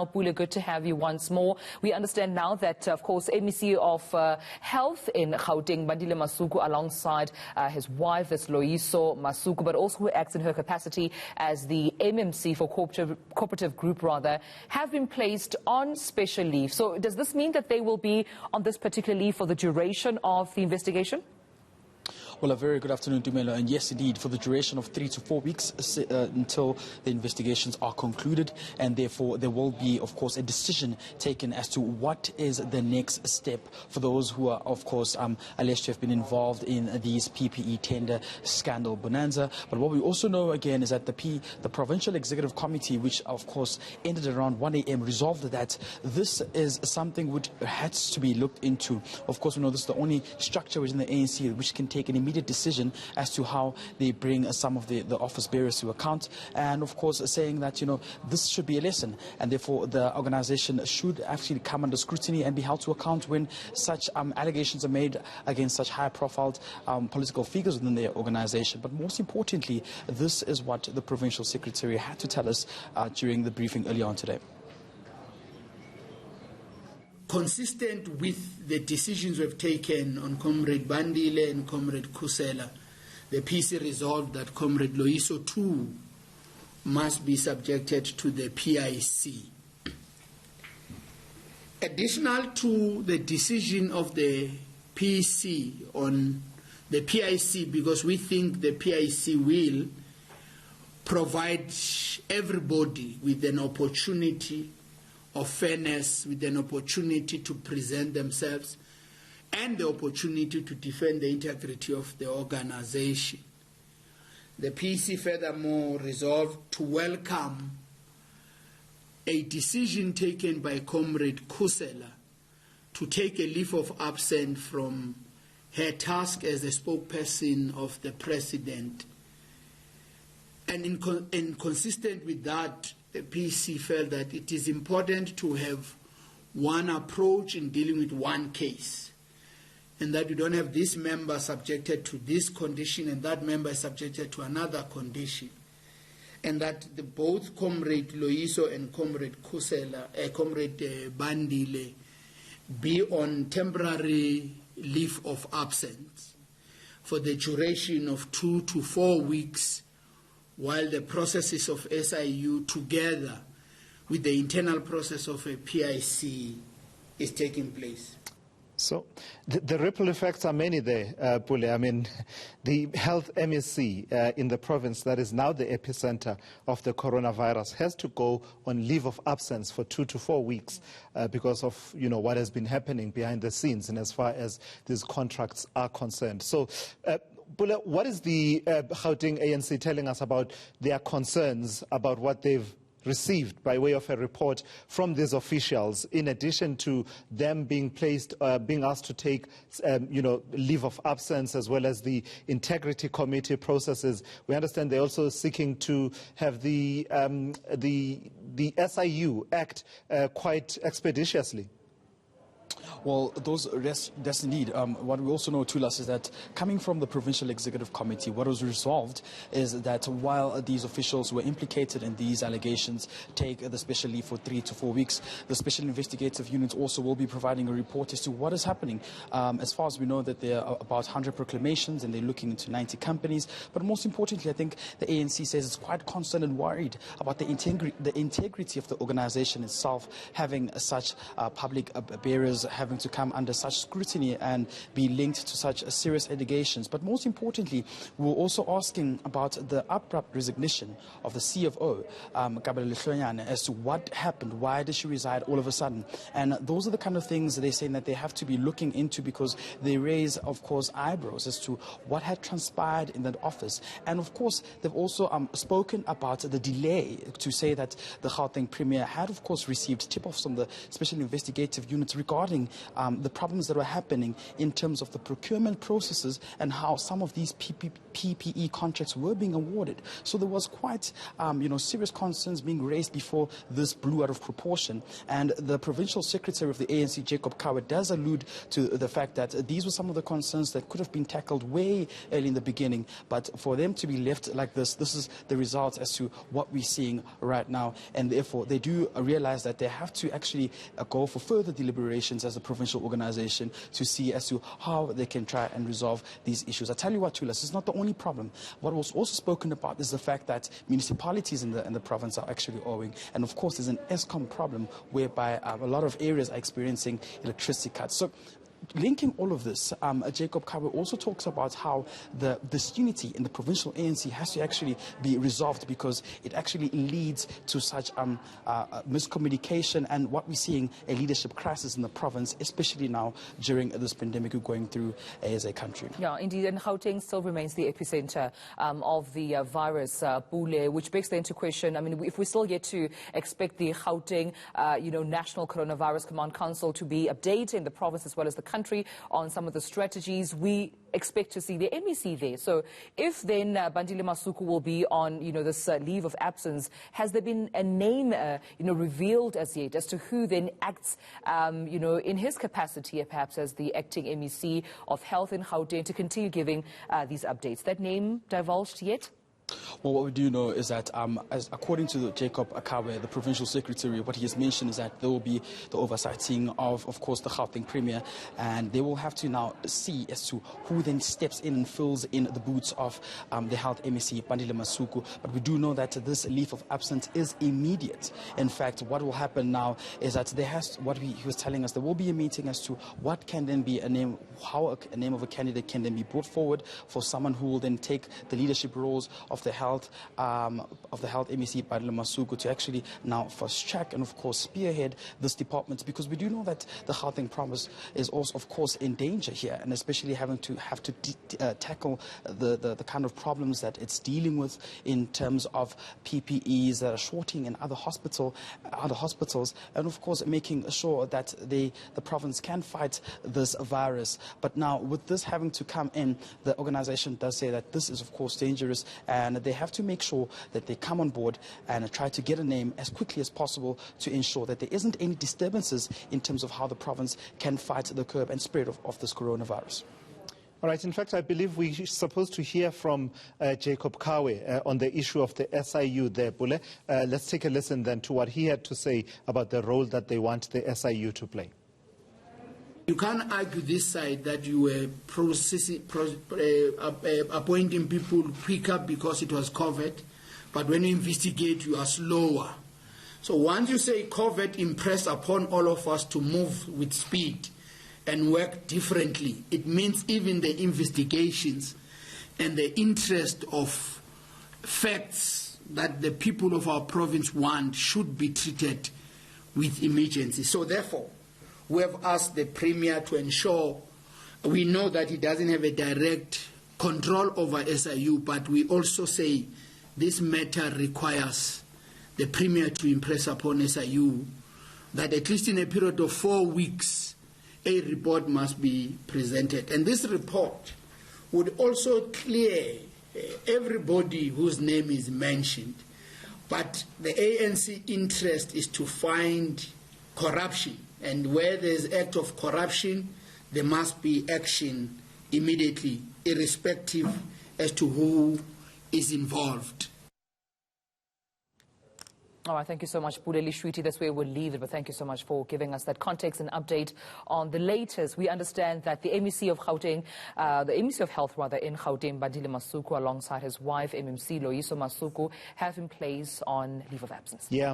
Pule, good to have you once more. We understand now that, of course, MEC of Health in Gauteng, Bandile Masuku, alongside his wife, is Loyiso Masuku, but also who acts in her capacity as the MMC for cooperative group, have been placed on special leave. So does this mean that they will be on this particular leave for the duration of the investigation? Well, a very good afternoon, Dumelo. And yes, indeed, for the duration of 3 to 4 weeks until the investigations are concluded. And therefore, there will be, of course, a decision taken as to what is the next step for those who are, of course, alleged to have been involved in these PPE tender scandal bonanza. But what we also know, again, is that the Provincial Executive Committee, which, of course, ended around 1 a.m., resolved that this is something which has to be looked into. Of course, we know this is the only structure within the ANC which can take an immediate decision as to how they bring some of the office bearers to account, and of course saying that this should be a lesson, and therefore the organization should actually come under scrutiny and be held to account when such allegations are made against such high-profile political figures within their organization. But most importantly, this is what the provincial secretary had to tell us during the briefing earlier on today. Consistent with the decisions we've taken on Comrade Bandile and Comrade Khusela, the PC resolved that Comrade Loyiso too must be subjected to the PIC. Additional to the decision of the PC on the PIC, because we think the PIC will provide everybody with an opportunity of fairness, with an opportunity to present themselves and the opportunity to defend the integrity of the organization. The PC furthermore resolved to welcome a decision taken by Comrade Khusela to take a leave of absence from her task as the spokesperson of the president. And consistent with that, the PC felt that it is important to have one approach in dealing with one case, and that you don't have this member subjected to this condition and that member is subjected to another condition, and that both Comrade Loyiso and Comrade Khusela, Comrade Bandile, be on temporary leave of absence for the duration of 2 to 4 weeks, while the processes of SIU together with the internal process of a PIC is taking place. So the ripple effects are many there, Pule. I mean, the health MEC in the province that is now the epicenter of the coronavirus has to go on leave of absence for 2 to 4 weeks because of what has been happening behind the scenes and as far as these contracts are concerned. So Pule, what is the Gauteng ANC telling us about their concerns about what they've received by way of a report from these officials, in addition to them being asked to take, leave of absence, as well as the Integrity Committee processes? We understand they're also seeking to have the SIU act quite expeditiously. Well, that's indeed. What we also know, Tulas, is that coming from the Provincial Executive Committee, what was resolved is that while these officials were implicated in these allegations take the special leave for 3 to 4 weeks, the Special Investigative Unit also will be providing a report as to what is happening. As far as we know, that there are about 100 proclamations and they're looking into 90 companies. But most importantly, I think the ANC says it's quite concerned and worried about the integrity of the organization itself, having such public bearers having to come under such scrutiny and be linked to such serious allegations. But most importantly, we're also asking about the abrupt resignation of the CFO, as to what happened. Why did she resign all of a sudden? And those are the kind of things they're saying that they have to be looking into, because they raise, of course, eyebrows as to what had transpired in that office. And of course, they've also spoken about the delay, to say that the Gauteng Premier had, of course, received tip-offs from the Special Investigative Unit regarding explaining the problems that were happening in terms of the procurement processes and how some of these PPE contracts were being awarded. So there was quite, serious concerns being raised before this blew out of proportion. And the Provincial Secretary of the ANC, Jacob Kawe, does allude to the fact that these were some of the concerns that could have been tackled way early in the beginning. But for them to be left like this is the result as to what we're seeing right now. And therefore, they do realize that they have to actually go for further deliberations as a provincial organization to see as to how they can try and resolve these issues. I tell you what, Tulas, it's not the only problem. What was also spoken about is the fact that municipalities in the province are actually owing. And of course, there's an ESCOM problem whereby a lot of areas are experiencing electricity cuts. So linking all of this, Jacob Kawe also talks about how the disunity in the provincial ANC has to actually be resolved because it actually leads to such miscommunication and what we're seeing, a leadership crisis in the province, especially now during this pandemic we're going through as a country. Yeah, indeed, and Gauteng still remains the epicenter of the virus, Pule, which begs then to question, I mean, if we're still yet to expect the Gauteng, National Coronavirus Command Council to be updating the province as well as the country on some of the strategies, we expect to see the MEC there. So if then Bandile Masuku will be on, this leave of absence, has there been a name, revealed as yet as to who then acts, in his capacity, perhaps as the acting MEC of Health in Gauteng to continue giving these updates? That name divulged yet? Well, what we do know is that, according to Jacob Kawe, the provincial secretary, what he has mentioned is that there will be the oversighting of course, the Gauteng Premier, and they will have to now see as to who then steps in and fills in the boots of the health MEC, Bandile Masuku. But we do know that this leave of absence is immediate. In fact, what will happen now is that he was telling us, there will be a meeting as to what can then be a name, how a name of a candidate can then be brought forward for someone who will then take the leadership roles of the health MEC Bandile Masuku to actually now fast track and of course spearhead this department, because we do know that the Gauteng province is also of course in danger here, and especially having to tackle the kind of problems that it's dealing with in terms of PPEs that are shorting in other hospitals, and of course making sure that the province can fight this virus. But now with this having to come in, the organization does say that this is of course dangerous, and they have to make sure that they come on board and try to get a name as quickly as possible to ensure that there isn't any disturbances in terms of how the province can fight the curb and spread of this coronavirus. All right. In fact, I believe we're supposed to hear from Jacob Kawe on the issue of the SIU there, Pule. Let's take a listen then to what he had to say about the role that they want the SIU to play. You can't argue this side that you were appointing people quicker because it was COVID, but when you investigate, you are slower. So once you say COVID impressed upon all of us to move with speed and work differently, it means even the investigations and the interest of facts that the people of our province want should be treated with emergency. So therefore, we have asked the Premier to ensure, we know that he doesn't have a direct control over SIU, but we also say this matter requires the Premier to impress upon SIU that at least in a period of 4 weeks, a report must be presented. And this report would also clear everybody whose name is mentioned. But the ANC interest is to find corruption. And where there is act of corruption, there must be action immediately, irrespective as to who is involved. All right, thank you so much, Pule Lishwiti. That's where we'll leave it, but thank you so much for giving us that context and update on the latest. We understand that the MEC of Gauteng, the MEC of Health rather, in Gauteng, Bandile Masuku, alongside his wife, MMC Loyiso Masuku, have in place on leave of absence. Yeah.